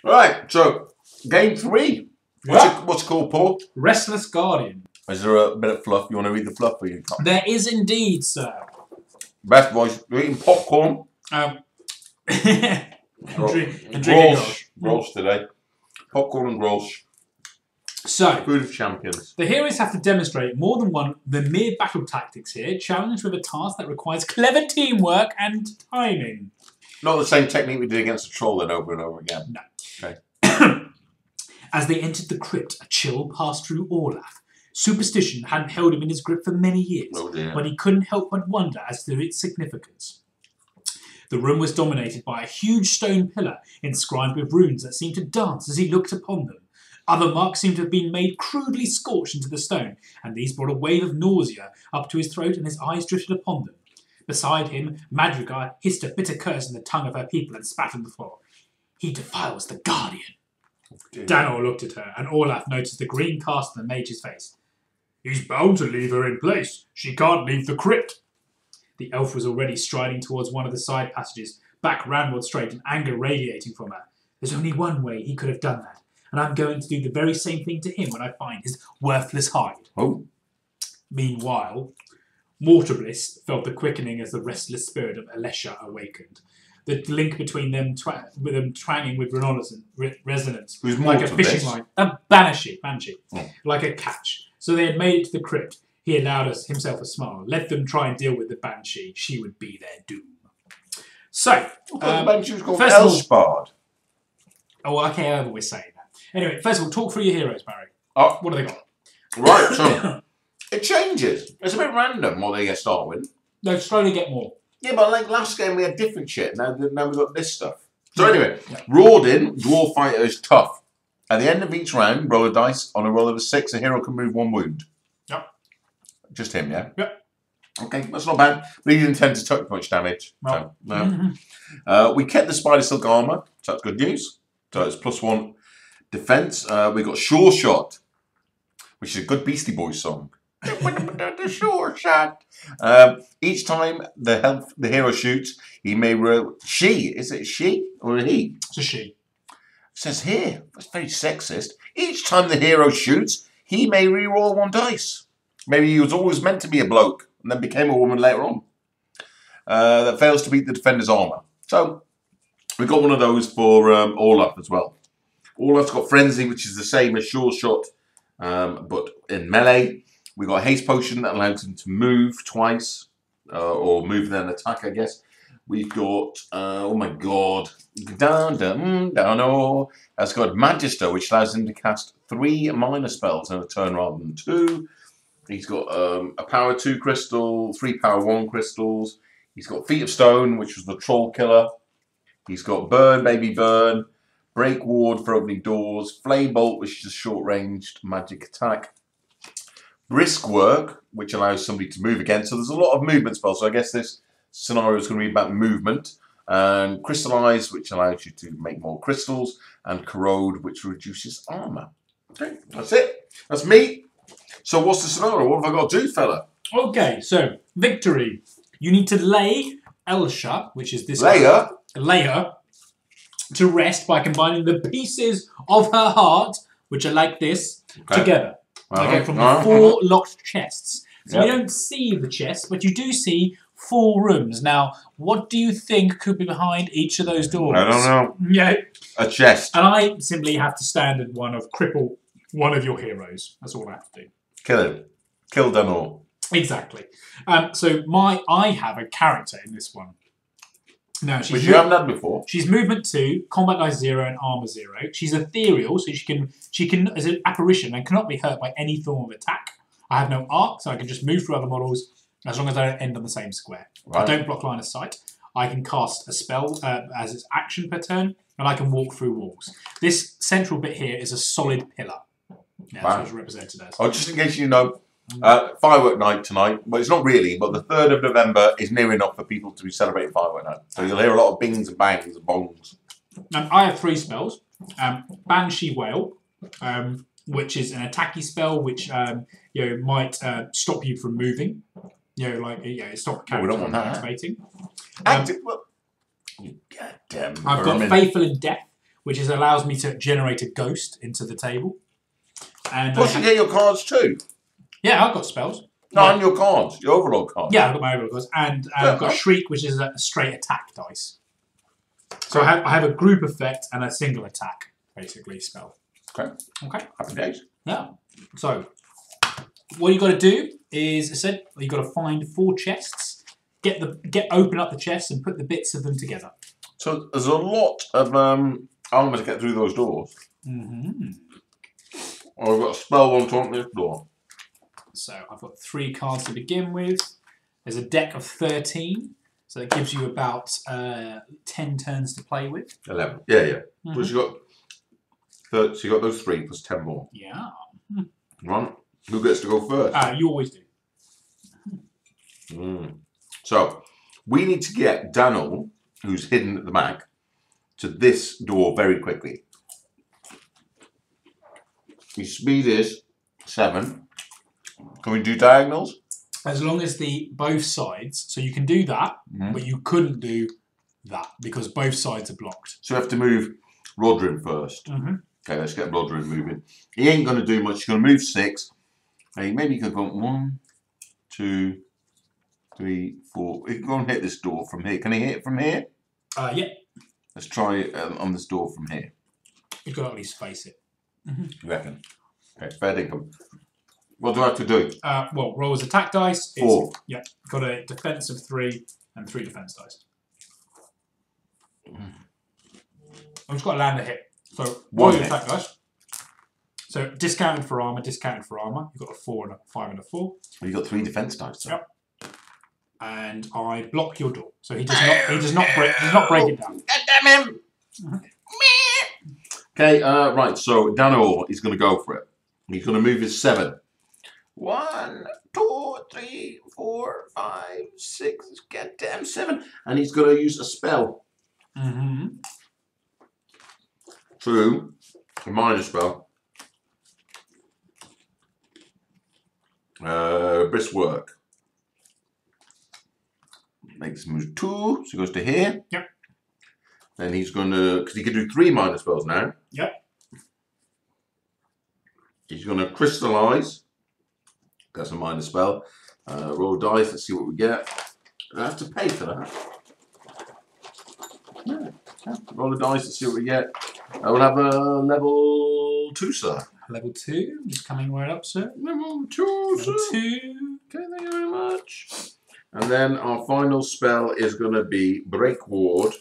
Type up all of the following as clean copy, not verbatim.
Right, so game 3. What's it called, Paul? Restless Guardian. Is there a bit of fluff? You want to read the fluff for you? There is indeed, sir. Best voice. You're eating popcorn. And Grolsch today. Popcorn and Grolsch. So, food of champions. The heroes have to demonstrate more than one the mere battle tactics here, challenged with a task that requires clever teamwork and timing. Not the same technique we did against a troll then over and over again. No. Okay. As they entered the crypt, a chill passed through Olaf. Superstition hadn't held him in his grip for many years, but he couldn't help but wonder as to its significance. The room was dominated by a huge stone pillar inscribed with runes that seemed to dance as he looked upon them. Other marks seemed to have been made crudely scorched into the stone, and these brought a wave of nausea up to his throat, and his eyes drifted upon them. Beside him, Madrigal hissed a bitter curse in the tongue of her people and spat on the floor. He defiles the Guardian. Danor looked at her, and Olaf noticed the green cast on the mage's face. He's bound to leave her in place. She can't leave the crypt. The elf was already striding towards one of the side passages, back Ranwood straight and anger radiating from her. There's only one way he could have done that, and I'm going to do the very same thing to him when I find his worthless hide. Oh. Meanwhile, Mortarbliss felt the quickening as the restless spirit of Alessia awakened. The link between them, with them twanging with resonance, Who's like a fishing line. A banshee, oh. Like a catch. So they had made it to the crypt. He allowed himself a smile. Let them try and deal with the banshee. She would be their doom. So, the banshee was called Elspard. Oh, okay, I always say that. Anyway, first of all, talk through your heroes, Barry. Oh. What do they got? Right, so it changes. It's a bit random what they start with. They'll slowly get more. Yeah, but like last game we had different shit. Now we've got this stuff. So anyway, Rawdin, Dwarf Fighter, is tough. At the end of each round, roll a dice. On a roll of a 6, a hero can move 1 wound. Yep. Just him, yeah? Yep. Okay, that's not bad. But he didn't tend to take much damage. No. So, no. We kept the Spider Silk Armour, so that's good news. So it's +1 defense. We got Sure Shot, which is a good Beastie Boys song. The sure shot. Each time the hero shoots, he may roll. Is it she or a he? It's a she. It says here. That's very sexist. Each time the hero shoots, he may re-roll 1 dice. Maybe he was always meant to be a bloke and then became a woman later on. That fails to beat the defender's armour. So we got one of those for Olaf as well. Olaf's got Frenzy, which is the same as Sure Shot, but in melee. We got a haste potion that allows him to move twice, or move then attack, I guess. We've got, oh my god, oh. That's got Magister, which allows him to cast 3 minor spells in a turn rather than 2. He's got a power 2 crystal, 3 power 1 crystals. He's got Feet of Stone, which was the troll killer. He's got Burn, Baby Burn, Break Ward for opening doors, Flame Bolt, which is a short-ranged magic attack. Brisk Work, which allows somebody to move again. So there's a lot of movement spells. So I guess this scenario is going to be about movement. And Crystallize, which allows you to make more crystals. And Corrode, which reduces armour. Okay, that's it. That's me. So what's the scenario? What have I got to do, fella? Okay, so victory. You need to lay Elsha, which is this Leia, to rest by combining the pieces of her heart, which are like this, together. Okay, from the 4 locked chests. So you don't see the chests, but you do see 4 rooms. Now, what do you think could be behind each of those doors? I don't know. Yeah. A chest. And I simply have to standard one of cripple one of your heroes. That's all I have to do. Kill him. Kill them all. Exactly. So I have a character in this one. Now, which you haven't done before. She's movement 2, combat dice 0, and armor 0. She's ethereal, so she can as an apparition and cannot be hurt by any form of attack. I have no arc, so I can just move through other models as long as I don't end on the same square. Right. I don't block line of sight. I can cast a spell as its action per turn, and I can walk through walls. This central bit here is a solid pillar. Yeah, that's what it's represented as. Oh, just in case you know. Firework night tonight. Well, it's not really, but the 3rd of November is near enough for people to be celebrating firework night. So you'll hear a lot of bings and bangs and bongs. I have 3 spells. Banshee Wail, which is an attacky spell, which might stop you from moving. Stop character from activating. You goddamn I've got Faithful in Death, which allows me to generate a ghost into the table. And plus you get your cards too. Yeah, I've got spells. No, on your cards, your overlord cards. Yeah, I've got my overlord cards. And I've got Shriek, which is a straight attack dice. So I have a group effect and a single attack, basically, spell. Okay. Happy days. Yeah. So, what you got to do is, I said, you got to find 4 chests, open up the chests and put the bits of them together. So there's a lot of armor to get through those doors. Mm-hmm. Oh, I've got a spell on top of this door. So I've got 3 cards to begin with. There's a deck of 13, so that gives you about 10 turns to play with. 11. Yeah. Mm-hmm. Plus you got so you got those 3 plus 10 more. Yeah. Right. Who gets to go first? You always do. So we need to get Daniel, who's hidden at the back, to this door very quickly. His speed is 7. Can we do diagonals? As long as both sides, so you can do that, but you couldn't do that because both sides are blocked. So we have to move Rodrin first. Okay, let's get Rodrin moving. He ain't going to do much. He's going to move 6. Hey, maybe he could go 1, 2, 3, 4. He can go and hit this door from here. Can he hit it from here? Yeah. Let's try it on this door from here. You've got to at least face it. You reckon? Okay, fair dinkum. What do I have to do? Well, roll his attack dice. 4. Yeah, got a defense of 3 and 3 defense dice. I've just got to land a hit. So roll your attack dice. So discounted for armor, discounted for armor. You've got a 4 and a 5 and a 4. You've got 3 defense dice. So. Yep. And I block your door, so he does not break it down. God damn him! Okay, right. So Daniel is going to go for it. He's going to move his 7. 1, 2, 3, 4, 5, 6. Goddamn 7, and he's going to use a spell. True, a minor spell. Brisk work. Makes move 2, so he goes to here. Yep. Then he's going to, because he can do 3 minor spells now. Yep. He's going to crystallize. That's a minor spell. Roll dice, let's see what we get. I have to pay for that. Yeah. Roll the dice, let's see what we get. I will have a level 2, sir. Level 2, just coming right up, sir. Level 2, sir. Level 2. Okay, thank you very much. And then our final spell is going to be Break Ward.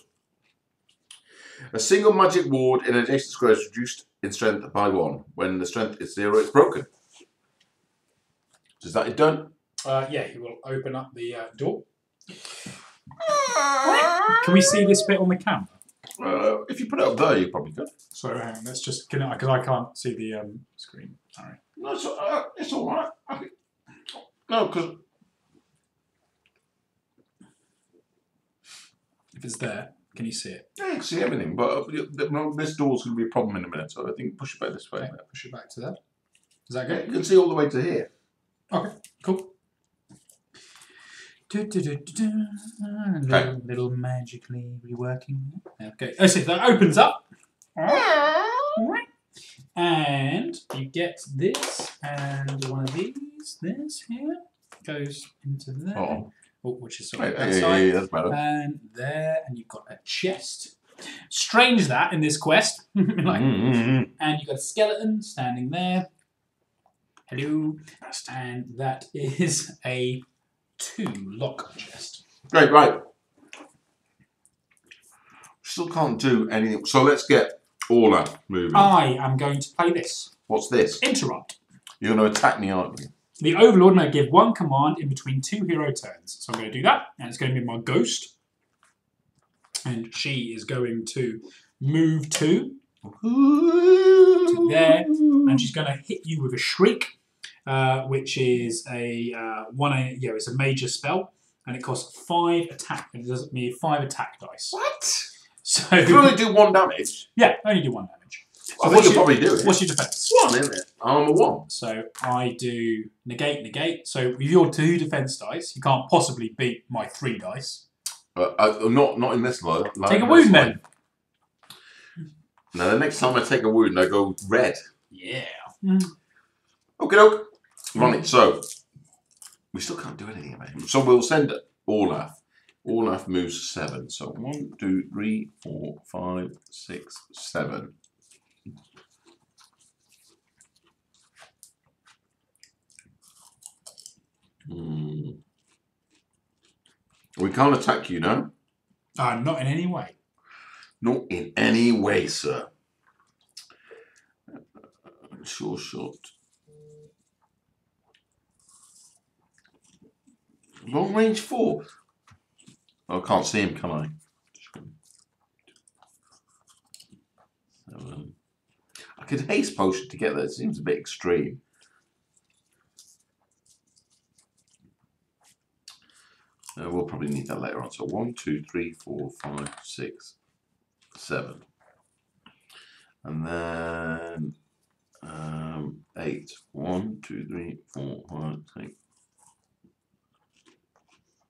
A single magic ward in an adjacent square is reduced in strength by 1. When the strength is 0, it's broken. Is that it done? Yeah, he will open up the door. Can we see this bit on the camera? If you put it up there, you probably could. So hang on, let's just, because I can't see the screen. Sorry. No, it's all right. No, because if it's there, can you see it? Yeah, you can see everything, but this door's going to be a problem in a minute, so I think push it back this way. Okay, push it back to there. Is that good? Yeah, you can see all the way to here. Okay, cool. Little magically reworking. Okay, oh, so that opens up. And you get this, and one of these, this here, goes into there. Which is sort of that side. Yeah, that's better. And there, and you've got a chest. Strange that in this quest. And you've got a skeleton standing there. Hello. And that is a 2 lock chest. Great, right. Still can't do anything. So let's get Orla moving. I am going to play this. What's this? Interrupt. You're going to attack me, aren't you? The Overlord may give 1 command in between 2 hero turns. So I'm going to do that. And it's going to be my ghost. And she is going to move to there. And she's going to hit you with a shriek, which is it's a major spell. And it costs 5 attack. It does me 5 attack dice. What? So you can only do 1 damage? Yeah, only do 1 damage. So I think you'll probably do it. What's your defense? 1, isn't it? Armor 1. So I do negate. So with your 2 defense dice, you can't possibly beat my 3 dice. Not in this low. Take a wound then. Now, the next time I take a wound, I go red. Yeah. Okay, doke. Right, so we still can't do anything about him. So we'll send Olaf. Olaf moves 7. So 1, 2, 3, 4, 5, 6, 7. We can't attack you, no? Not in any way. Not in any way, sir. Sure shot. Long range 4. I can't see him, can I? 7. I could haste potion to get there. It seems a bit extreme. We'll probably need that later on. So 1, 2, 3, 4, 5, 6, 7. And then 8. 1, 2, 3, 4, 5, 6.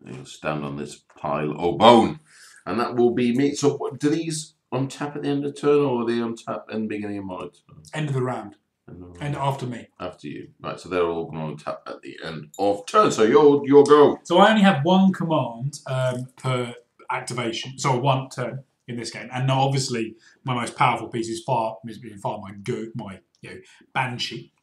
You'll stand on this pile of bone. And that will be me. So do these untap at the end of the turn, or are they untap in the beginning of my turn? End of the round. And after me. After you. Right, so they're all going to untap at the end of turn. So your go. So I only have one command per activation. So one turn in this game. And obviously my most powerful piece is far my Banshee.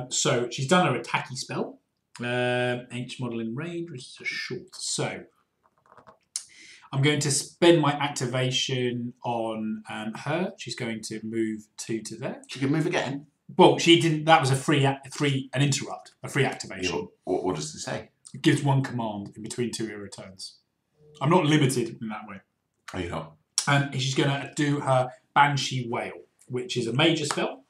So she's done her attacky spell. H model in range, which is a short. So I'm going to spend my activation on her. She's going to move 2 to there. She can move again. Well, she didn't. That was a free interrupt, a free activation. Yeah, what does it say? It gives one command in between 2 hero turns. I'm not limited in that way. Oh, you're not. And she's going to do her Banshee Wail, which is a major spell.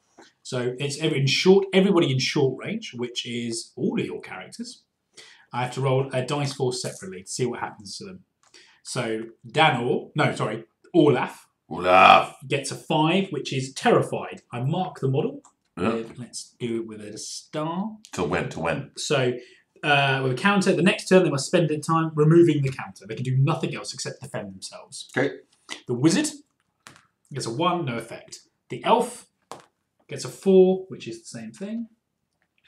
So it's everybody in short range, which is all of your characters. I have to roll a dice force separately to see what happens to them. So Olaf gets a 5, which is terrified. I mark the model. Let's do it with a star. To when? So with a counter, the next turn they must spend their time removing the counter. They can do nothing else except defend themselves. Okay. The wizard gets a 1, no effect. The elf gets a 4, which is the same thing.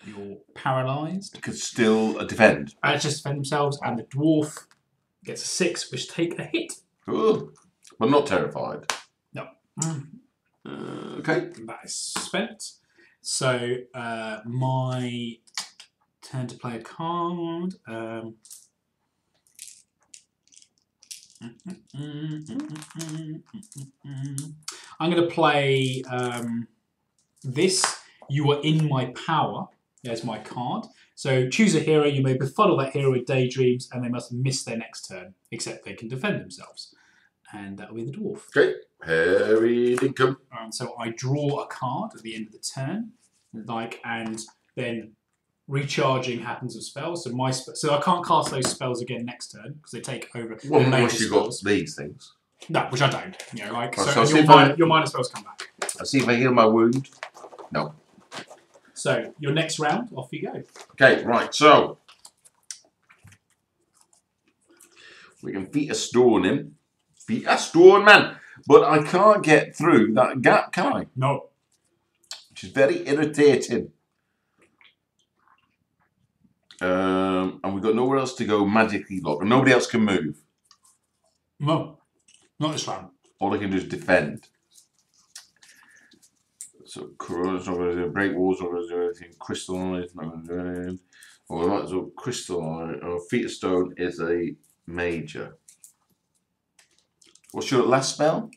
You're paralysed. Could still defend. Just defend themselves. And the dwarf gets a 6, which take a hit. Cool. But not terrified. No. Okay. That is spent. So my turn to play a card. I'm going to play this. You are in my power. There's my card. So choose a hero. You may befuddle that hero with daydreams, and they must miss their next turn, except they can defend themselves. And that will be the dwarf. Okay. Harry Dinkum. So I draw a card at the end of the turn, and then recharging happens of spells. So I can't cast those spells again next turn because they take over. Well, unless you've got these things. No, which I don't. So your minor spells come back. I'll see if I heal my wound. No. So your next round, off you go. Okay, right. So we can feet a stone him. Feet a stone, man. But I can't get through that gap, can I? No. Which is very irritating. And we've got nowhere else to go magically lock. And nobody else can move. No. Not this round. All I can do is defend. So Corrosion's not going to do Break Walls, not going to do anything. Crystallize, not going to do anything. Well, we might as well Crystallize. Feet of Stone is a major. What's your last spell?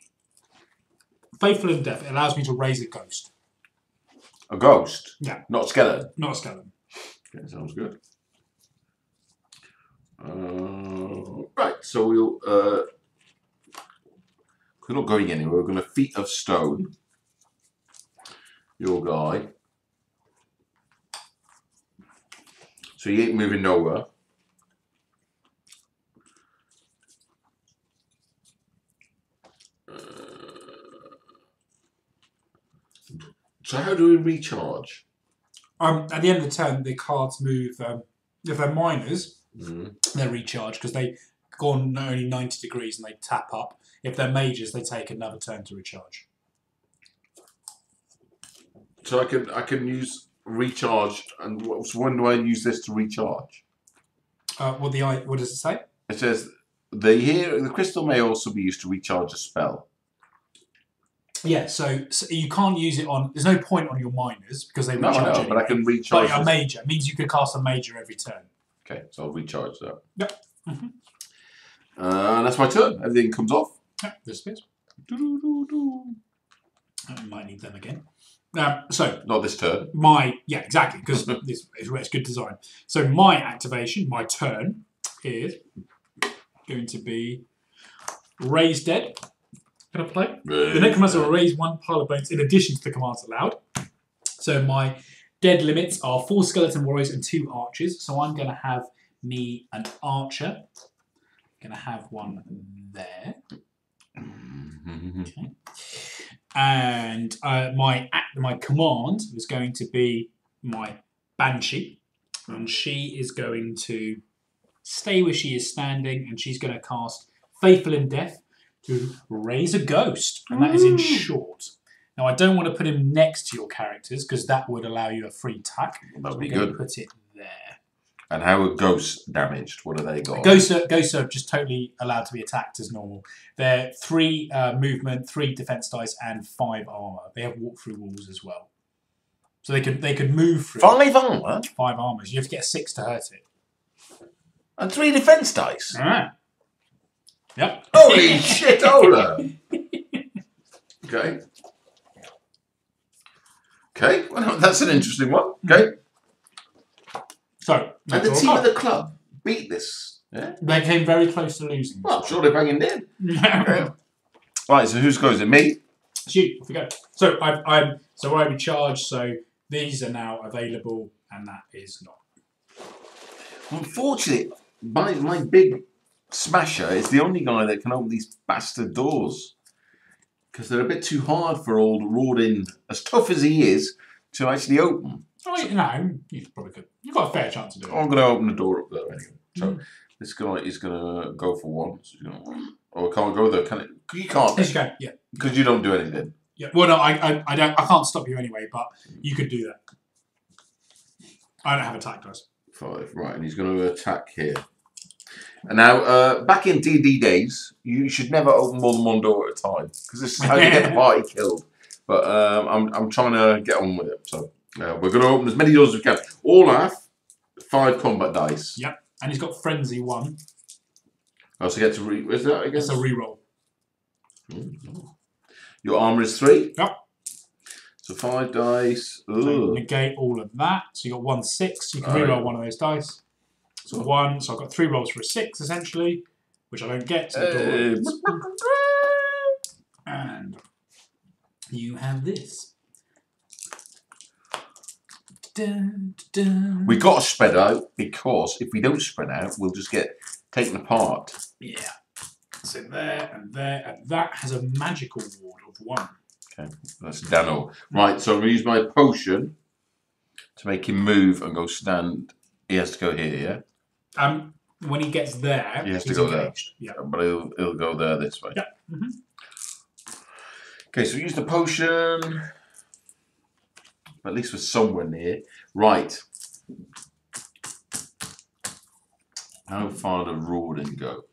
Faithful in Death. It allows me to raise a ghost. A ghost? Yeah. Not a skeleton? Not a skeleton. Okay, sounds good. Right, so we'll... we're not going anywhere. We're going to Feet of Stone. Your guy. So he ain't moving nowhere. So how do we recharge? At the end of the turn, the cards move. If they're minors, they're recharged because they go on only 90 degrees and they tap up. If they're majors, they take another turn to recharge. So I can use recharge, and when do I use this to recharge? What does it say? It says the crystal may also be used to recharge a spell. Yeah, so you can't use it on. There's no point on your minors because they recharge anyway. But I can recharge. But a major means you could cast a major every turn. Okay, so I'll recharge that. Yep. Mm-hmm. And that's my turn. Everything comes off. Yep, disappears. I might need them again. So not this turn. Exactly, because this is where it's good design. So my activation, my turn, is going to be Raise Dead. Can I play? The necromancer will raise 1 pile of bones in addition to the commands allowed. So my dead limits are 4 skeleton warriors and 2 archers. So I'm going to have me an archer. I'm going to have one there. Okay. And my command is going to be my Banshee. And she is going to stay where she is standing, and she's going to cast Faithful in Death to raise a ghost, and that is in short. Now, I don't want to put him next to your characters because that would allow you a free attack. That would be good. Put it there. And how are ghosts damaged? What do they got? Ghosts are just totally allowed to be attacked as normal. They're 3 movement, 3 defense dice, and 5 armor. They have walk through walls as well, so they could move through. 5 armor. 5 armors. You have to get a 6 to hurt it. And 3 defense dice. All right. Yep. Holy shit, Ola! Okay. Okay, well, that's an interesting one. Okay. So, and the team of the club beat this. Yeah. They came very close to losing. Well, I'm sure they're banging in. Okay. Right, so whose goes it? Me? It's you. Off we go. So I recharge. So these are now available, and that is not. Unfortunately, my big smasher is the only guy that can open these bastard doors. Because they're a bit too hard for old Rawdin, as tough as he is, to actually open. Oh, no, you probably could. You've got a fair chance to do it. I'm going to open the door up there anyway. So this guy is going to go for 1. So I can't go there, can it? You can't. Yes, you can. Yeah. Because you don't do anything. Yeah. Well, no, I don't. I can't stop you anyway. But you could do that. I don't have attack dice. 5, right, and he's going to attack here. And now, back in D&D days, you should never open more than 1 door at a time, because this is how you get the party killed. But I'm trying to get on with it. So we're going to open as many doors as we can. Olaf, 5 combat dice. Yep, and he's got Frenzy 1. Oh, so you get to is that? I guess it's a reroll. Your armor is 3. Yep. So 5 dice. So negate all of that. So you got 1 6. You can reroll one of those dice. So 1. So I've got 3 rolls for a 6 essentially, which I don't get. So and you have this. Dun, dun. We got to spread out, because if we don't spread out, we'll just get taken apart. Yeah. So there and there, and that has a magical ward of 1. Okay, that's Dano. Right, so I'm going to use my potion to make him move and go stand. He has to go here, yeah? When he gets there, he has to go engaged. there. Yeah. But he'll go there this way. Yeah. Mm-hmm. Okay, so use the potion. At least we're somewhere near. Right. How far does Rawdin go?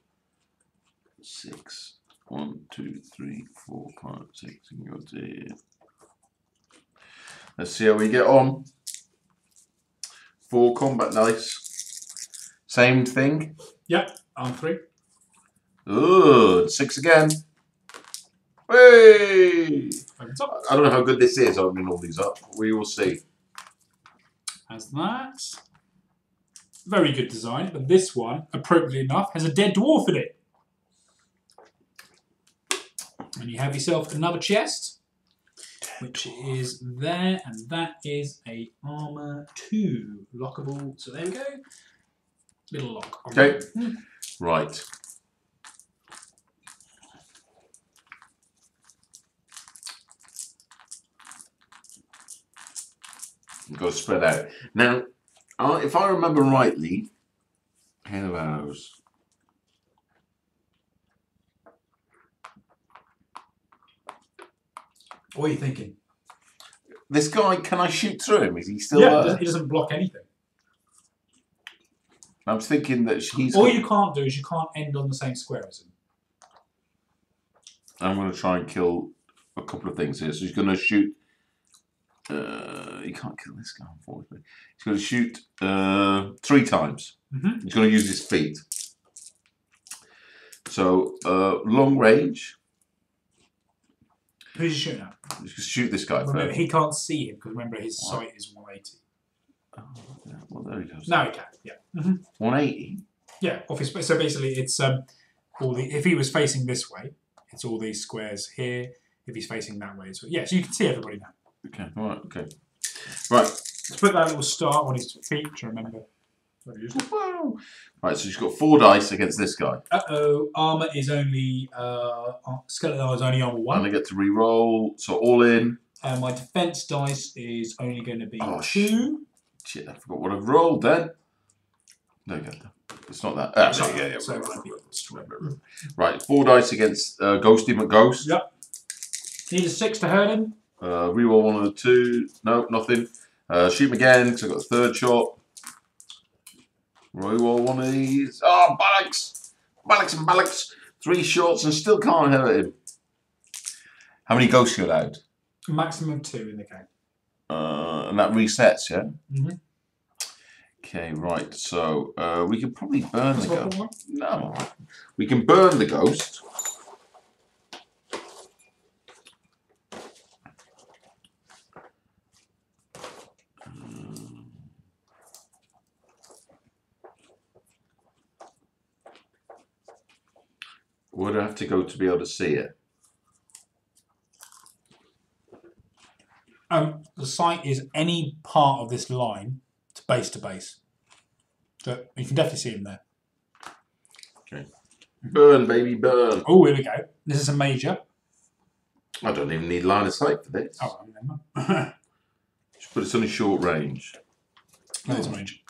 6. 1, 2, 3, 4, 5, 6. You can go to here. Let's see how we get on. 4 combat dice. Same thing. Yep, on 3. Ooh, 6 again. Hey! I don't know how good this is opening all these up. We will see. Has that. Very good design, but this one, appropriately enough, has a dead dwarf in it. And you have yourself another chest, which is there, and that is a armor 2 lockable. So there we go. Little lock. Okay. Right. You've got to spread out. Now, if I remember rightly, arrows. What are you thinking? This guy, can I shoot through him? Is he still there? He doesn't block anything. I'm thinking that he's... All you can't do is you can't end on the same square as him. I'm going to try and kill a couple of things here. So he's going to shoot... he can't kill this guy, unfortunately. He's going to shoot 3 times. He's going to use his feet. So, long range. Who's he shooting at? He's going to shoot this guy Remember, first. he can't see him, because remember his sight is 180. Oh, yeah. Well, there he goes. No, he can, yeah. 180? Yeah, off his... So basically, it's all the... If he was facing this way, it's all these squares here. If he's facing that way, it's... Yeah, so you can see everybody now. Okay, alright, okay. Right. Let's put that little star on his feet to remember. Wow. Right, so she's got 4 dice against this guy. Uh-oh, armour is only... skeleton armour is only armour 1. And I get to re-roll, so all in. My defence dice is only going to be 2. Shit, I forgot what I've rolled then. There you go. It's not that. Yeah. So right, 4 dice against Ghosty McGhost. Yep. Need a 6 to hurt him. Reroll 1 of the 2. No, nothing. Shoot him again, because I've got the 3rd shot. Reroll 1 of these. Oh, bollocks! Bollocks and bollocks. 3 shots and still can't hurt him. How many ghosts are you allowed? Maximum 2 in the game. And that resets, yeah? Okay, right. So we can probably burn the ghost. No, we can burn the ghost. Where do I have to go to be able to see it? The site is any part of this line to base. So you can definitely see him there. Okay. Burn, baby, burn. Oh, here we go. This is a major. I don't even need line of sight for this. Oh, never. Just put it on a short range. No, it's a range.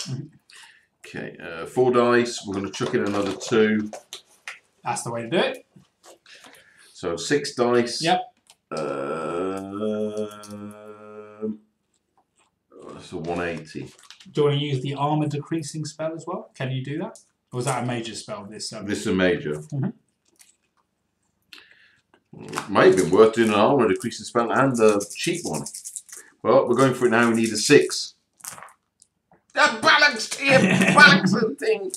Okay, 4 dice. We're going to chuck in another 2. That's the way to do it. So 6 dice. Yep. That's a 180. Do you want to use the armor decreasing spell as well? Can you do that? Or is that a major spell? This is a major. Might have been worth doing an armor decreasing spell and a cheap one. Well, we're going for it now. We need a 6. Yeah, balanced here, balanced thing.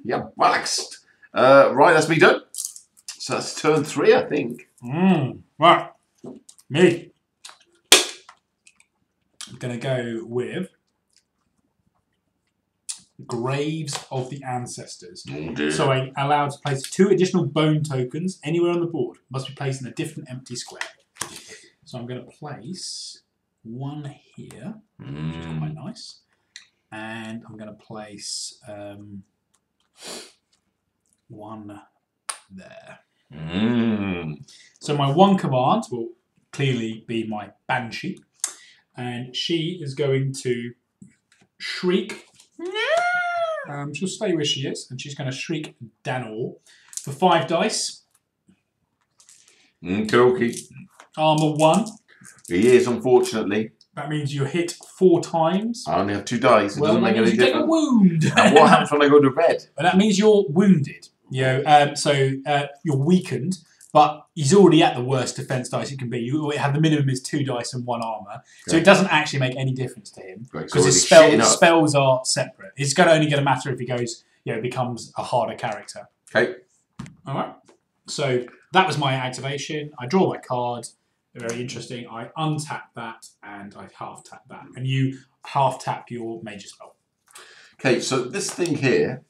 Yeah, balanced. Right, that's me done. So that's turn 3, I think. Right. Me. I'm going to go with Graves of the Ancestors. So I'm allowed to place 2 additional bone tokens anywhere on the board. Must be placed in a different empty square. So I'm going to place 1 here, which is quite nice. And I'm going to place 1 there. So my 1 command will clearly be my Banshee. And she is going to shriek. She'll stay where she is. And she's going to shriek Danor for 5 dice. Okay. Armour 1. He is, unfortunately. That means you hit 4 times. I only have 2 dice. It doesn't make any difference. You take a wound. And what happens when I go to bed? And that means you're wounded. You know, you're weakened, but he's already at the worst defense dice it can be. You have the minimum is 2 dice and 1 armor, so it doesn't actually make any difference to him because his spells are separate. It's going to only get a matter if he goes, becomes a harder character. Okay. All right. So that was my activation. I draw my card. Very interesting. I untap that and I half tap that, and you half tap your major spell. Okay. So this thing here.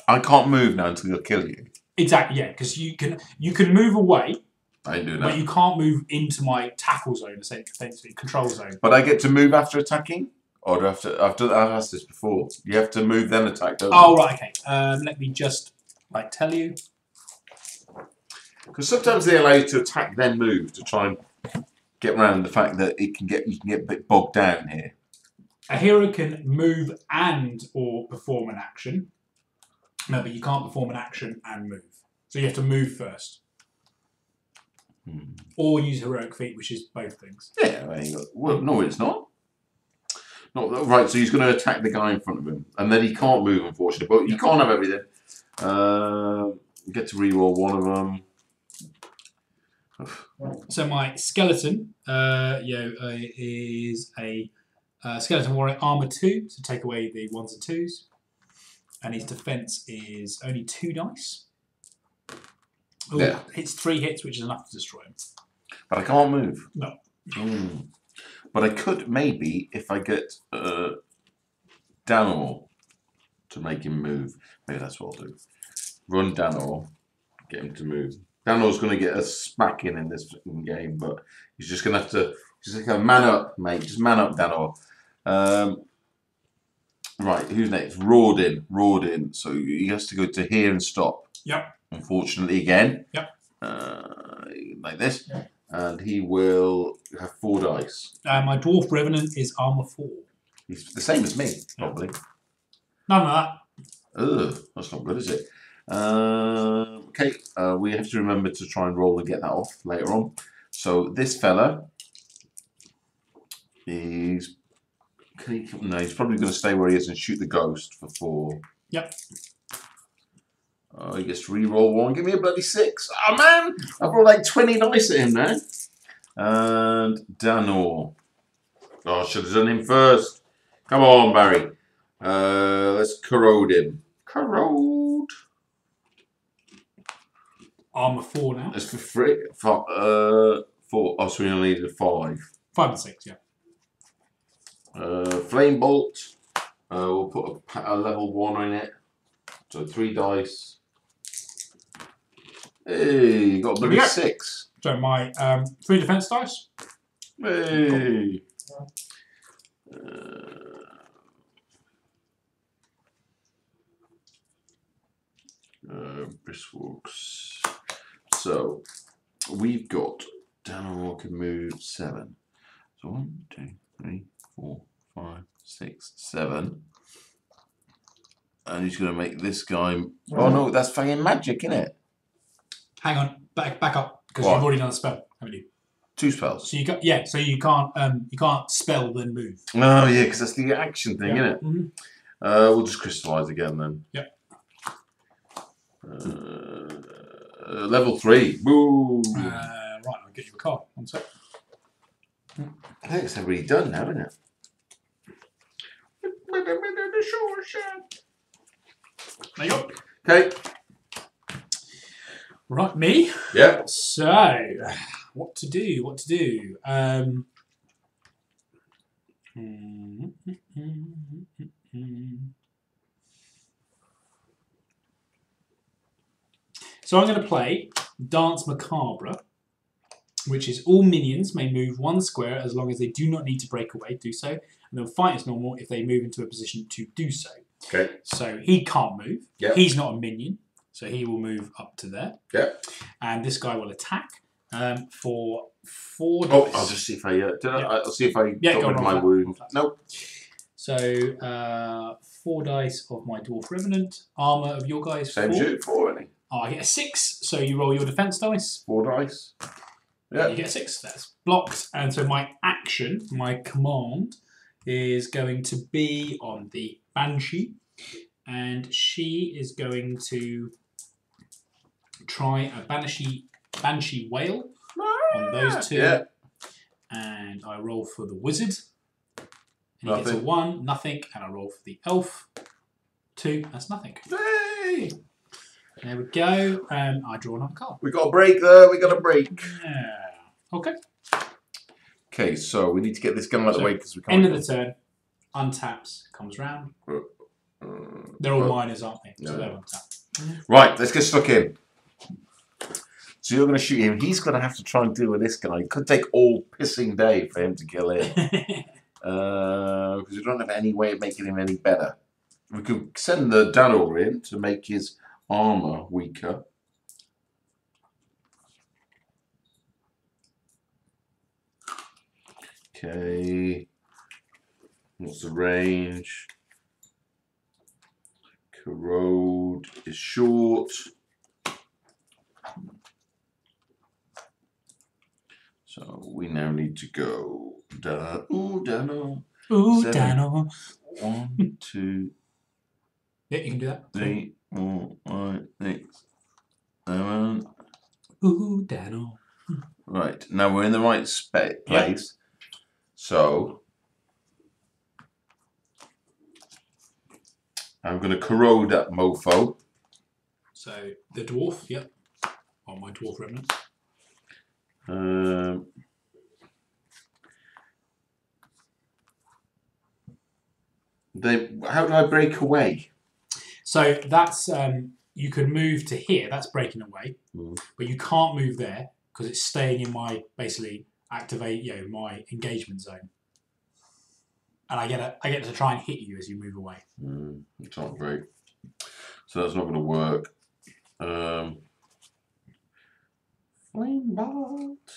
I can't move now until he'll kill you. Exactly, yeah, because you can move away. I do that. But you can't move into my tackle zone, essentially, control zone. But I get to move after attacking? Or do I have to... I've asked this before. You have to move then attack, don't you? Oh, right, okay. Let me just, tell you. Because sometimes they allow you to attack then move to try and get around the fact that you can get a bit bogged down here. A hero can move and or perform an action. No, but you can't perform an action and move. So you have to move first. Or use heroic feat, which is both things. Yeah, well, no, it's not. Not right. So he's going to attack the guy in front of him, and then he can't move, unfortunately. But you can't have everything. You get to reroll one of them. So my skeleton, is a skeleton warrior armor 2, so take away the 1s and 2s, and his defense is only 2 dice. Ooh, yeah, hits 3 hits, which is enough to destroy him. But I can't move. No. But I could maybe if I get Danor to make him move. Maybe that's what I'll do. Run Danor, get him to move. Danor's going to get a smacking in this game, but he's just going to have to. He's just going to man up, mate. Just man up, Danor. Right, who's next? Rawdin. So he has to go to here and stop. Yep. Unfortunately, again. Yep. Like this. Yep. And he will have 4 dice. My Dwarf Revenant is armor 4. He's the same as me, probably. None of that. Ugh, that's not good, is it? Okay, we have to remember to try and roll and get that off later on. So this fella is... No, he's probably going to stay where he is and shoot the ghost for 4. Yep. He gets to re-roll 1. Give me a bloody 6. Oh, man! I've rolled like 20 dice at him now. And Danor. Oh, I should have done him first. Come on, Barry. Let's corrode him. Corrode. Armor 4 now. That's for free. 4. Oh, so we only needed a 5. 5 and 6, yeah. Flame Bolt. We'll put a level 1 in it. So 3 dice. Hey, you got a bloody 6. So my 3 defense dice. Hey. Briskworks. So we've got Danor can move 7. So 1, 2, 3, 4, 5, 6, 7. And he's going to make this guy. Oh no, that's fucking magic, isn't it? Hang on, back up, because you've already done a spell, haven't you? 2 spells. So you got so you can't spell then move. Oh yeah, because that's the action thing, isn't it? Mm-hmm. We'll just crystallize again then. Yep. Level 3. Woo. Right, I'll get you a card. 1 sec. I think it's already done now, isn't it? There you go. Okay. Right, me? Yeah. So, what to do? So I'm going to play Dance Macabre, which is all minions may move 1 square as long as they do not need to break away, do so, and they'll fight as normal if they move into a position to do so. Okay. So he can't move. Yep. He's not a minion, so he will move up to there. Yep. And this guy will attack for 4 dice. Oh, I'll just see if I I'll see if I got rid of my wound. Nope. So 4 dice of my Dwarf Revenant. Armor of your guys. Same 4. shoot, 4, isn't he? Oh, I get a 6. So you roll your defense dice. 4 dice. Yeah. You get a 6. That's blocked. And so my action, my command, is going to be on the Banshee. And she is going to try a Banshee Whale on those 2. Yeah. And I roll for the Wizard. And he gets a 1, nothing. And I roll for the Elf. 2, that's nothing. Hey! There we go. I draw another card. We got a break there. We got a break. Yeah. Okay. Okay, so we need to get this gun out of the way because we can't. End of the turn. Untaps. Comes round. They're all minors, aren't they? So they're untapped. Right, let's get stuck in. So you're going to shoot him. He's going to have to try and deal with this guy. It could take all pissing day for him to kill him. Because we don't have any way of making him any better. We could send the Danor in to make his armor weaker. Okay. What's the range? Corrode is short. So we now need to go down. Ooh, Dano. Ooh, Dano. 1, 2. Yeah, you can do that. 3, 4, 5, 6, 7. Ooh, Dano. Right, now we're in the right place. Yep. So I'm going to corrode that mofo. So the dwarf, yep. On my dwarf remnant. How do I break away? So that's you can move to here. That's breaking away, but you can't move there because it's staying in my basically activate my engagement zone. And I get to try and hit you as you move away. It's not great. So that's not going to work. Flame bolt.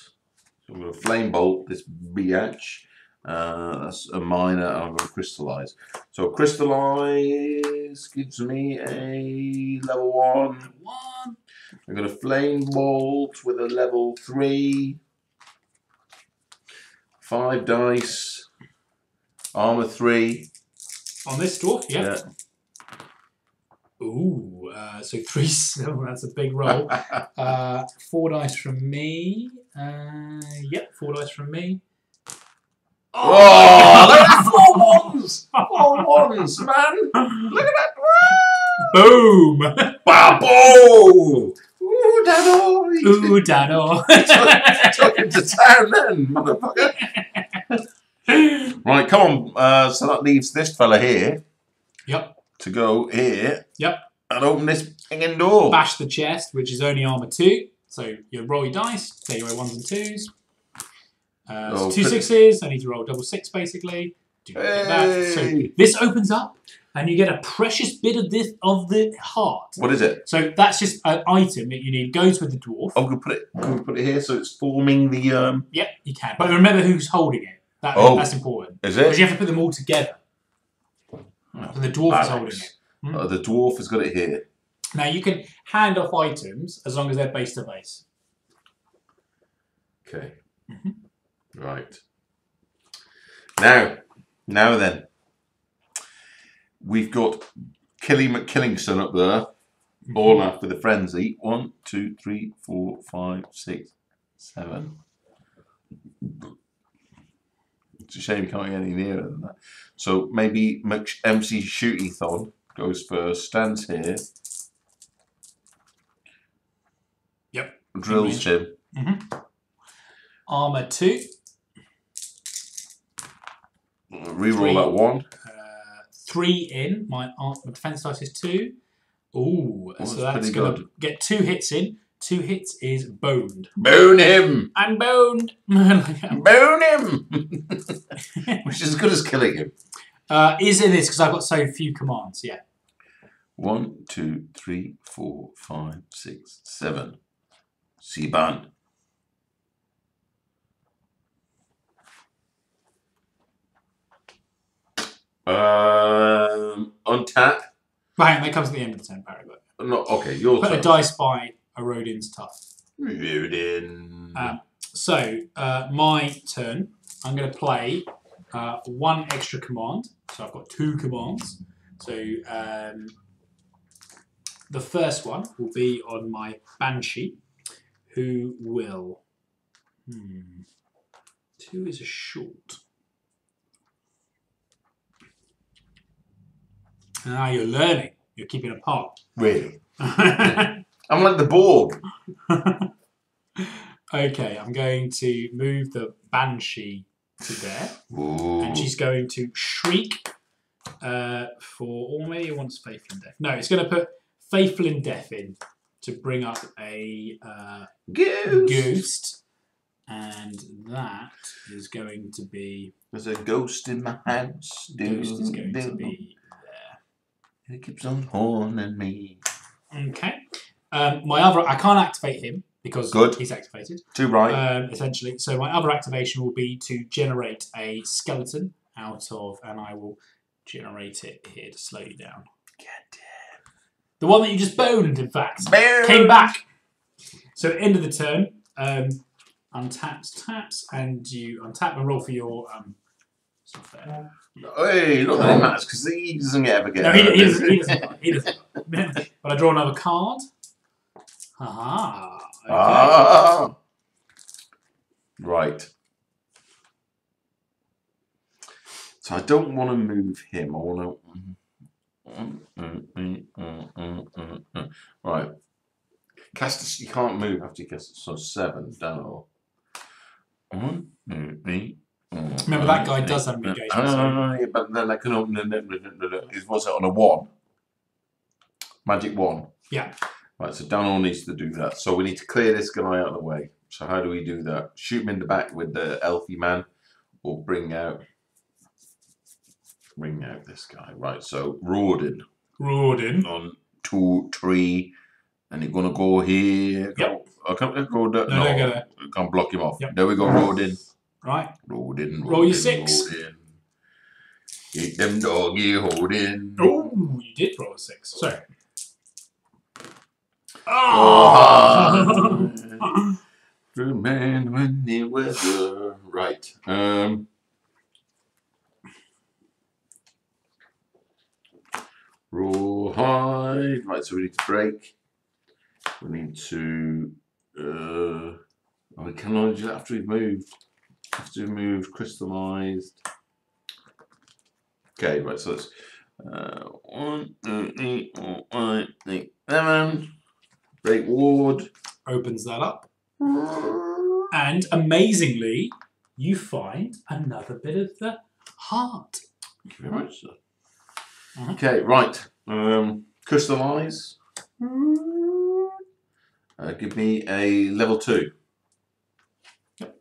So I'm going to flame bolt this biatch. That's a minor, and I'm going to crystallize. So crystallize gives me a level 1. I'm going to flame bolt with a level 3. 5 dice. Armor 3. On this dwarf, yeah. Ooh, so 3, 7, that's a big roll. 4 dice from me. Yep, 4 dice from me. Oh, look at that! 4 ones! 4 ones, man! Look at that! Boom! Babo! Ooh, Dano! Ooh, Dano! Took him to town then, motherfucker! Right, come on. So that leaves this fella here. Yep. To go here. Yep. And open this hanging door. Bash the chest, which is only armor 2. So you roll your dice, take away 1s and 2s. So 2 6s. I need to roll double 6 basically. Do not get that. So this opens up, and you get a precious bit of the heart. What is it? So that's just an item that you need. Goes with the dwarf. Oh, can we put it here so it's forming the Yep, you can. But remember who's holding it. That's important. Is it? Because you have to put them all together. So the dwarf is holding it. The dwarf has got it here. Now you can hand off items as long as they're base to base. Okay. Right. Now then. We've got Killy McKillingson up there. All after the frenzy. 1, 2, 3, 4, 5, 6, 7. It's a shame you can't get any nearer than that. So maybe MC Shooty-thon goes first, stands here. Yep. Drills him. Armor 2. Reroll that 1. 3 in. My defense dice is 2. Ooh, so that's going to get 2 hits in. 2 hits is boned. Bone him! I'm boned! Bone him! Which is as good as killing him. Is it this? Because I've got so few commands, yeah. 1, 2, 3, 4, 5, 6, 7. Siban. Untap. Right, that comes at the end of the turn, Barry. No, okay, your turn. Put a dice by a Rodin's Tough. Rodin. So, my turn. I'm going to play 1 extra command. So I've got 2 commands. So the first one will be on my Banshee, who will... 2 is a short. Ah, you're learning. You're keeping apart. Really? I'm like the Borg. Okay, I'm going to move the Banshee to there. Ooh. And she's going to shriek or maybe it wants Faithful in Death. No, it's going to put Faithful in Death in to bring up a ghost. And that is going to be... There's a ghost in my house. Ghost is going to be there. It keeps on haunting me. Okay. My other... I can't activate him because he's activated. Too right. Essentially. So my other activation will be to generate a skeleton out of... And I will generate it here to slow you down. Get it. The one that you just boned, in fact. Boom. Came back. So at the end of the turn... untaps, taps, and you untap and roll for your stuff there. Hey, not that it matters because he doesn't ever get. No, he doesn't. He doesn't. But I draw another card. Aha. Okay. Ah. Right. So I don't want to move him. I want to. Right. Cast. You can't move after you cast. So 7. Down. Remember that guy does have engagement. Yeah, but then I can open it. Was it on a 1? Magic 1. Yeah. Right. So Daniel needs to do that. So we need to clear this guy out of the way. So how do we do that? Shoot him in the back with the elfie man, or bring out this guy. Right. So Rawdin. On 2, 3, and you're gonna go here. Yep. I can't go there. No, don't go there. I can't block him off. Yep. There we go, Rawdin. Right. Rawdin. Roll your 6. Hit them doggy holding. Oh, you did roll a 6. Sorry. Oh! True man when the weather. Right. Rawhide. Right, so we need to break. We need to. We can only do that after we've moved. After we've moved, crystallized. Okay, right, so it's 1, 2, 3, 4, 5, 6, 7. Break ward. Opens that up. And amazingly, you find another bit of the heart. Thank you very much, sir. Okay, right. Crystallize. Give me a level 2.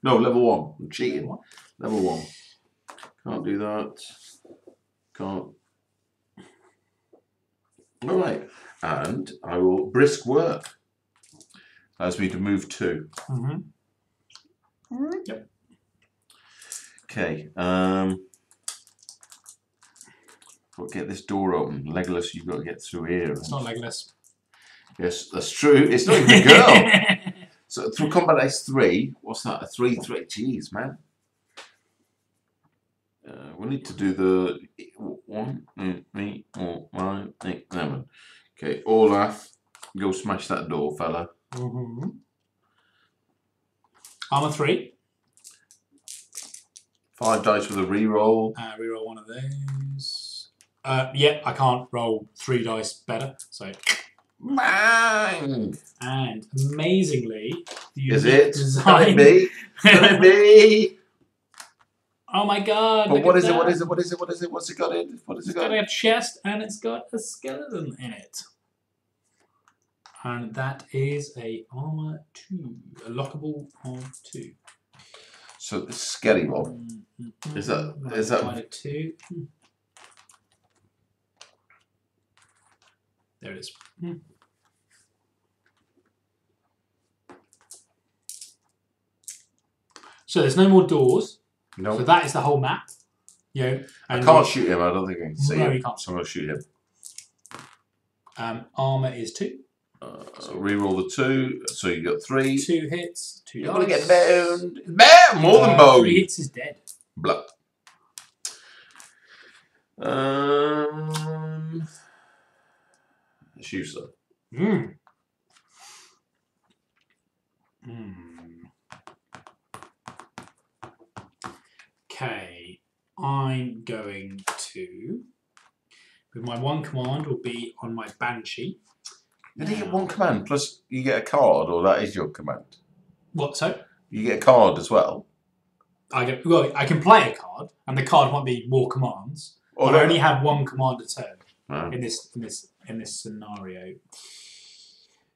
No, level 1. I'm cheating. Level 1. Can't do that. Can't. All right. And I will brisk work. Allows me to move 2. Yep. Okay. Got to get this door open. Legolas, you've got to get through here. It's not Legolas. Yes, that's true. It's not even a girl. So through combat dice 3, what's that? A 3, 3. Jeez, man. We need to do the 1, 2, 3, 4, 5, 6, 7. Okay, Olaf, go smash that door, fella. Armor 3. 5 dice with a reroll. Reroll one of those. Yeah, I can't roll 3 dice better. So. Bang! And amazingly, is it? Can it be? Can it be? Oh my god! But what is it? What is it? What is it? What is it? What's it got in? What is it got? It's got a chest and it's got a skeleton in it. And that is a armor 2, a lockable armor 2. So the scary one. Is that a 2? There it is. So there's no more doors. No. So that is the whole map. Yeah. I can't shoot him. I don't think I can see him. No, you can't. So I'm going to shoot him. Armor is 2. Reroll the 2. So you got 3. 2 hits. 2 dice. You're going to get boned. More than boned. 3 hits is dead. Blah. It's you, sir. Okay, I'm going to, with my 1 command, will be on my Banshee. Did you get 1 command plus you get a card, or that is your command? What, so? You get a card as well. I can play a card, and the card might be more commands. But I only have 1 command a turn in this scenario.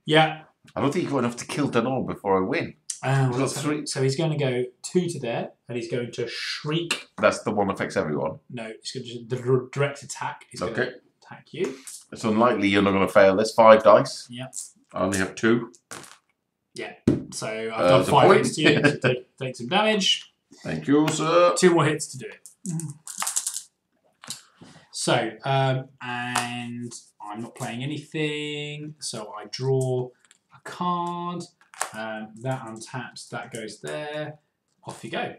Yeah. I don't think you've got enough to kill Danon before I win. So he's going to go 2 to there, and he's going to shriek. That's the one that affects everyone. No, it's going to the direct attack. He's going to attack you. It's unlikely you're not going to fail this. 5 dice. Yep. I only have 2. Yeah. So I've done 5 hits to you. So take some damage. Thank you, sir. 2 more hits to do it. So, and I'm not playing anything. So I draw a card. That untaps, that goes there. Off you go.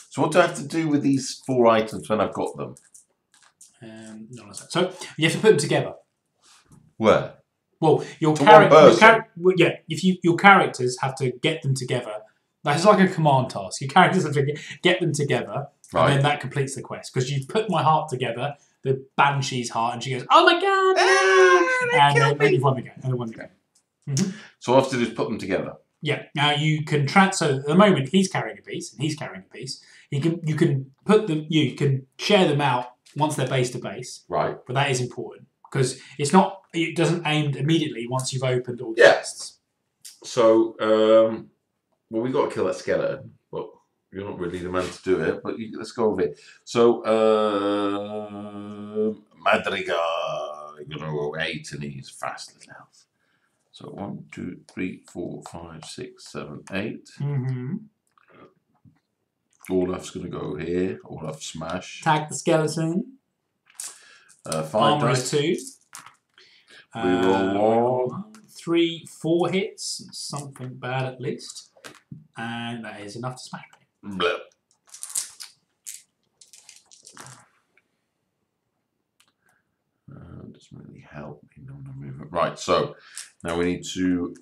So what do I have to do with these 4 items when I've got them? So you have to put them together. Where? Well, your characters have to get them together. That's like a command task. Your characters have to get them together, and then that completes the quest. Because you've put my heart together, the Banshee's heart, and she goes, "Oh my god!" And then you've won the game. So all I have to do is put them together. Yeah. Now you can so at the moment he's carrying a piece, and he's carrying a piece. You can put them. You can share them out once they're base to base. Right. But that is important because it doesn't aim immediately once you've opened all the chests. So well, we got to kill that skeleton, but you're not really the man to do it. But let's go over it. So Madrigal, you're gonna go 8, and he's fast as health. So 1, 2, 3, 4, 5, 6, 7, 8. Olaf's going to go here. Olaf smash. Tag the skeleton. 5 Armor dice. is 2. We roll 1. 3, 4 hits. Something bad at least. And that is enough to smash me. Blip. Doesn't really help me on the movement. Right, so now we need to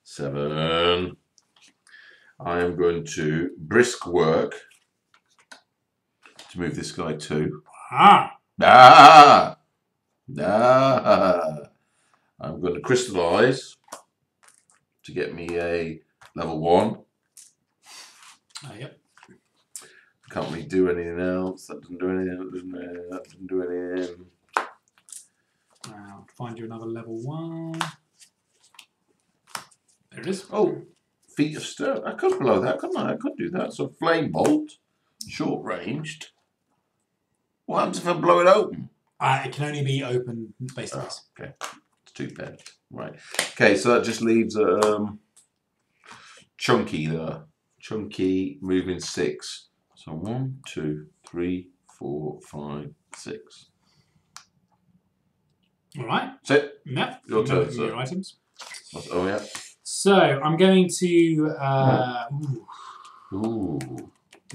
seven. I am going to brisk work to move this guy too. I'm going to crystallize to get me a level 1. Yep. Can't really do anything else. That doesn't do anything. That doesn't do anything. I'll find you another level 1. There it is. Oh, feet of stone. I could blow that, couldn't I? I could do that. So flame bolt, short ranged. What happens if I blow it open? It can only be open base to base. Okay, it's 2 bent. Right. Okay, so that just leaves Chunky there. Chunky moving 6. So 1, 2, 3, 4, 5, 6. All right. That's it. Yep. Your turn, your items. Oh yeah. So I'm going to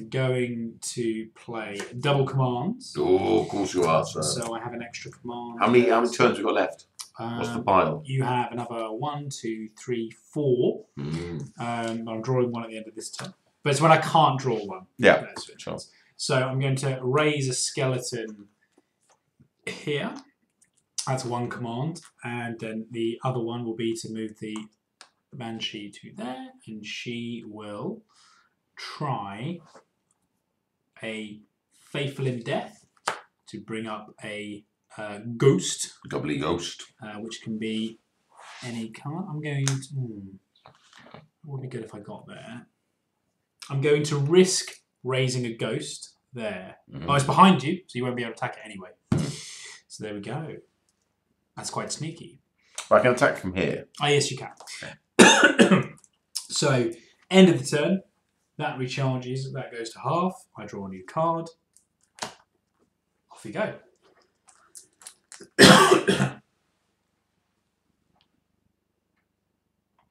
going to play double commands. Oh, of course you are, sir. So I have an extra command. How many turns we got left? What's the pile? You have another 1, 2, 3, 4. I'm drawing 1 at the end of this turn. But it's when I can't draw 1. Yeah. Sure. So I'm going to raise a skeleton here. That's 1 command. And then the other one will be to move the Banshee to there. And she will try a Faithful in Death to bring up a ghost. Gobbly ghost. Which can be any card. I'm going to... it would be good if I got there. I'm going to risk raising a ghost there. Oh, it's behind you, so you won't be able to attack it anyway. So there we go. That's quite sneaky. But I can attack from here. Oh, yes, you can. So, end of the turn. That recharges. That goes to half. I draw a new card. Off you go.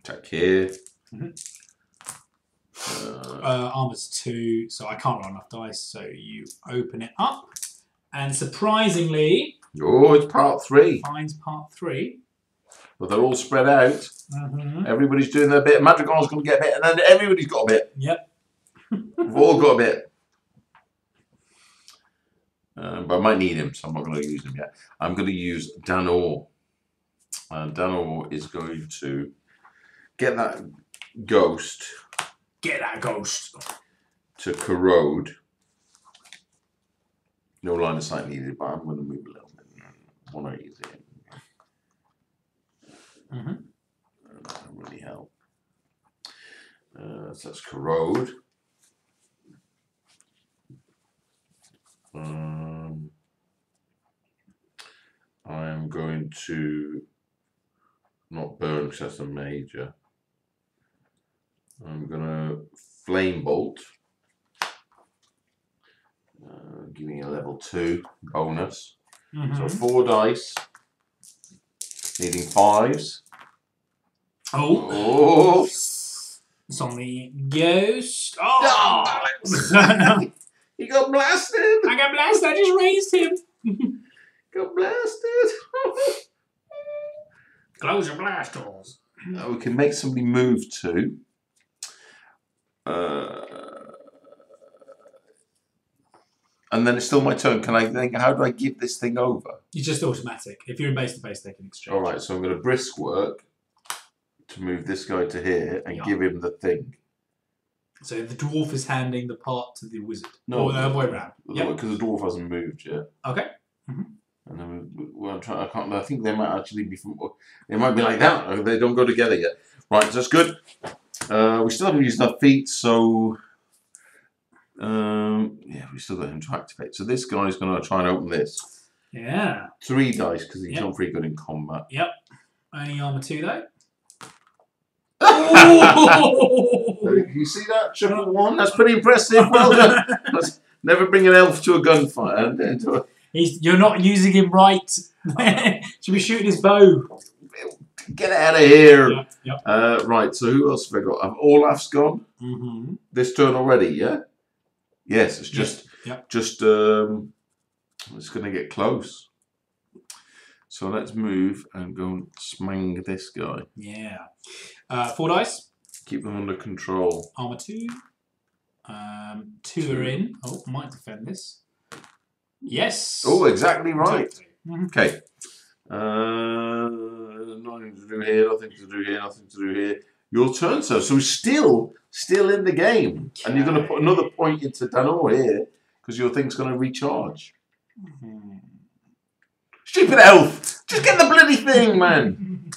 Attack here. Armor's 2, so I can't roll enough dice. So you open it up, and surprisingly, it's part 3. Finds part 3. But they're all spread out. Everybody's doing their bit. Madrigal's going to get a bit, and then everybody's got a bit. Yep. We've all got a bit. But I might need him, so I'm not going to use him yet. I'm going to use Danor. And Danor is going to get that ghost. Get that ghost. To corrode. No line of sight needed, but I'm going to move a little bit. Want to use it. That doesn't really help. So that's corrode. I am going to not burn because that's a major. I'm gonna flame bolt. Giving you a level 2 bonus. So 4 dice. Needing 5s. Oh. It's on the ghost. Oh! He got blasted! I got blasted. I just raised him. Got blasted. Close your blast doors. We can make somebody move too. And then it's still my turn. Can I think? How do I give this thing over? It's just automatic. If you're in base to base, they can exchange. All right, so I'm going to brisk work to move this guy to here and give him the thing. So the dwarf is handing the part to the wizard. No, the other way around. Because the dwarf hasn't moved yet. Okay. And then I'm trying. I can't. I think they might actually be from. They might be like that. They don't go together yet. Right, so that's good. We still haven't used our feet, so yeah, we still got him to activate. So this guy's going to try and open this. Yeah. 3 dice because he's not very good in combat. Yep. Only armor 2 though. You see that? Triple 1? That's pretty impressive. Well done. Never bring an elf to a gunfight. You're not using him right. Should be shooting his bow. Get out of here. Yep. Right, so who else have I got? Have Olaf's gone? This turn already, yeah? Yes, it's just, it's going to get close. So let's move and go and smang this guy. Yeah. 4 dice. Keep them under control. Armor 2. 2 are in. Oh, might defend this. Yes. Oh, exactly right. Exactly. Okay. Nothing to do here, nothing to do here, nothing to do here. Your turn, sir. So still in the game. Okay. And you're going to put another point into Danor here because your thing's going to recharge. Stupid elf! Just get the bloody thing, man!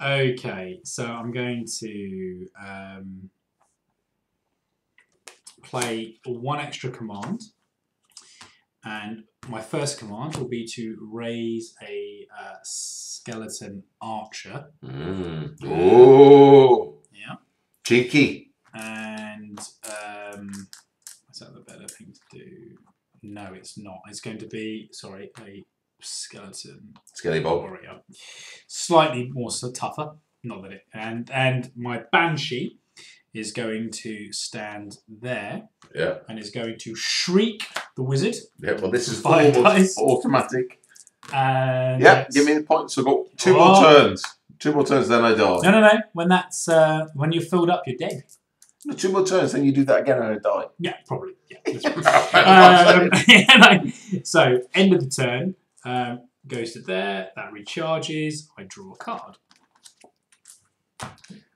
Okay, so I'm going to play 1 extra command. And my first command will be to raise a skeleton archer. Oh! Yeah. Cheeky. And is that the better thing to do? No, it's not. It's going to be, sorry, a skeleton warrior. Slightly more tougher. Not that it. And my banshee is going to stand there. Yeah. And is going to shriek the wizard. Yeah, well, this is almost automatic. And yeah, give me the points. So I've got 2 more turns. 2 more turns, then I die. No. When that's when you're filled up, you're dead. No, 2 more turns, then you do that again and I die. Yeah, probably. Yeah. So end of the turn goes to there. That recharges. I draw a card.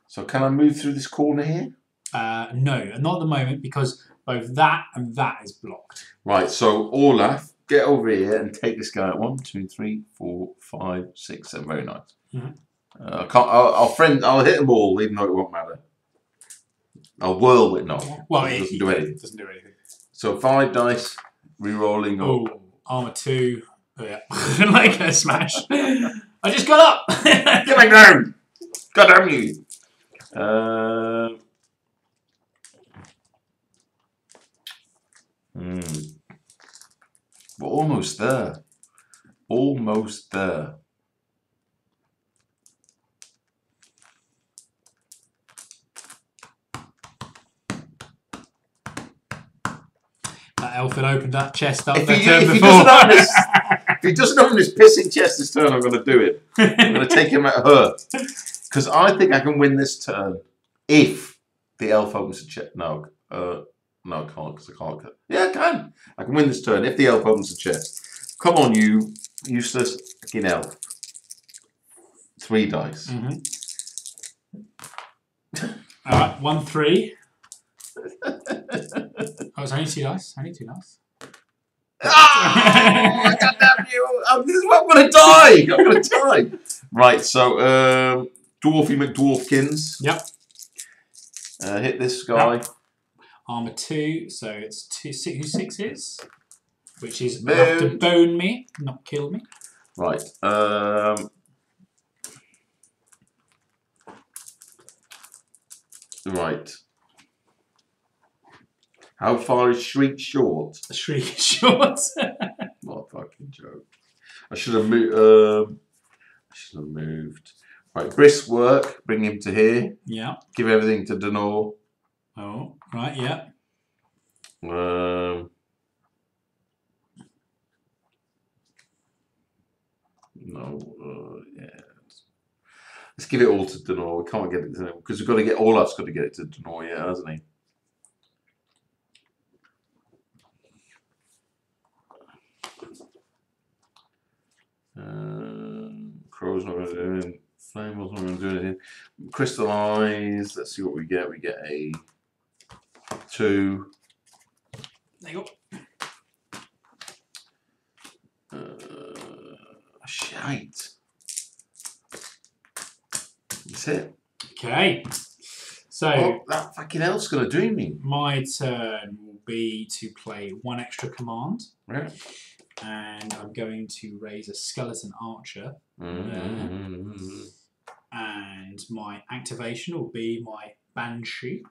So can I move through this corner here? No, not at the moment because both that and that is blocked. Right. So Olaf, get over here and take this guy out. 1, 2, 3, 4, 5, 6, 7. Very nice. I'll hit them all, even though it won't matter. I'll whirl it. No. Well, it doesn't do anything. It doesn't do anything. So 5 dice, re-rolling up. Oh, armor 2. Oh, yeah. Like a smash. I just got up. Get back down. God damn you. We're almost there. Almost there. That elf had opened that chest up. If he doesn't open this pissing chest this turn, I'm going to do it. I'm going to take him at her. Because I think I can win this turn if the elf opens the chest. No, I can't because I can't. Yeah, I can. I can win this turn if the elf opens the chest. Come on, you useless fucking elf. 3 dice. All right, 1, 3. Oh, it's only 2 dice. Only 2 dice. Oh, God damn you! This is what I'm going to die. I'm going to die. Right, so Dwarfy McDwarfkins. Yep. Hit this guy. Yep. Armor 2, so it's 6 is, which is enough to bone me, not kill me. Right. Right. How far is Shriek short? Shriek short. What a fucking joke. I should have moved. Right, brisk work. Bring him to here. Yeah. Give everything to Denor. Oh, right, yeah. No. Yeah. Let's give it all to Denor. We can't get it to him because we've got to get Olaf's got to get it to Denor, yeah, hasn't he? Crow's not going to do anything. Flame was not going to do anything. Crystallize. Let's see what we get. We get a 2. There you go. Shite. That's it. Okay. So that fucking elf's going to do me. My turn will be to play 1 extra command. Yeah. And I'm going to raise a skeleton archer. And my activation will be my Banshee,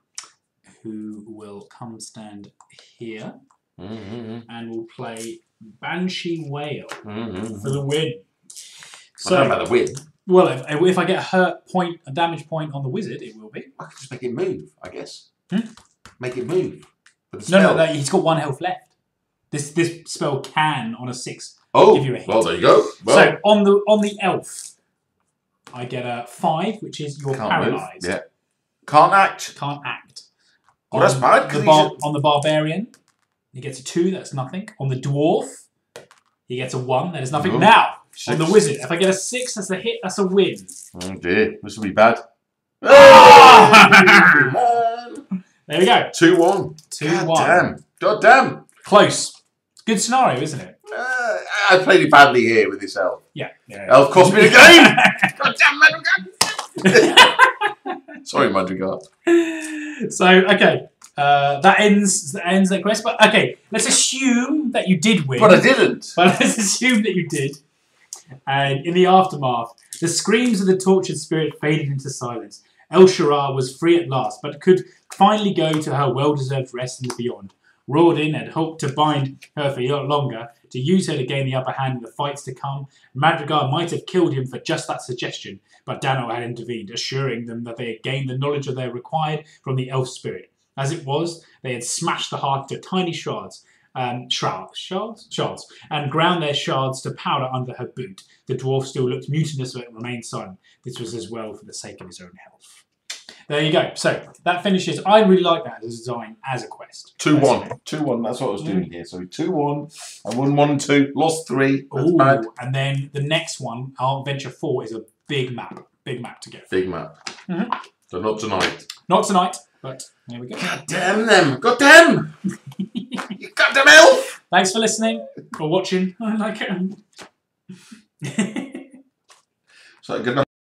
who will come stand here and will play Banshee Whale for the win. So, I don't know about the win. Well, if I get a damage point on the wizard, it will be. I could just make it move, I guess. Make it move. No, he's got 1 health left. This spell can, on a 6, give you a hit. Well, there you go. Well, so on the elf, I get a 5, which is you're paralysed. Yeah. Can't act. Can't act. Well, that's bad. On the barbarian, he gets a 2. That's nothing. On the dwarf, he gets a 1. That is nothing. Now, 6. On the wizard, if I get a 6, that's a hit. That's a win. Oh dear, this will be bad. There we go. 2-1. 2-1. God damn. Close. Good scenario, isn't it? I played it badly here with this elf. Yeah. Elf cost me the game. God damn, Madrigal. Sorry, Madrigal. So, okay. That ends that quest. But, okay, let's assume that you did win. But I didn't. But let's assume that you did. And in the aftermath, the screams of the tortured spirit faded into silence. El Shara was free at last, but could finally go to her well-deserved rest in the beyond. Rawdin had hoped to bind her for longer, to use her to gain the upper hand in the fights to come. Madrigal might have killed him for just that suggestion, but Dano had intervened, assuring them that they had gained the knowledge they required from the elf spirit. As it was, they had smashed the heart into tiny shards, and ground their shards to powder under her boot. The dwarf still looked mutinous but remained silent. This was as well for the sake of his own health. There you go. So that finishes. I really like that as a design, as a quest. 2-1. 2-1. That's what I was doing here. So 2-1. I won 1 and 2. Lost 3. That's bad. And then the next one, our Venture 4, is a big map. Big map to get. Big map. So not tonight. Not tonight, but there we go. God damn them. God damn. You goddamn elf. Thanks for listening or watching. I like it. So good night.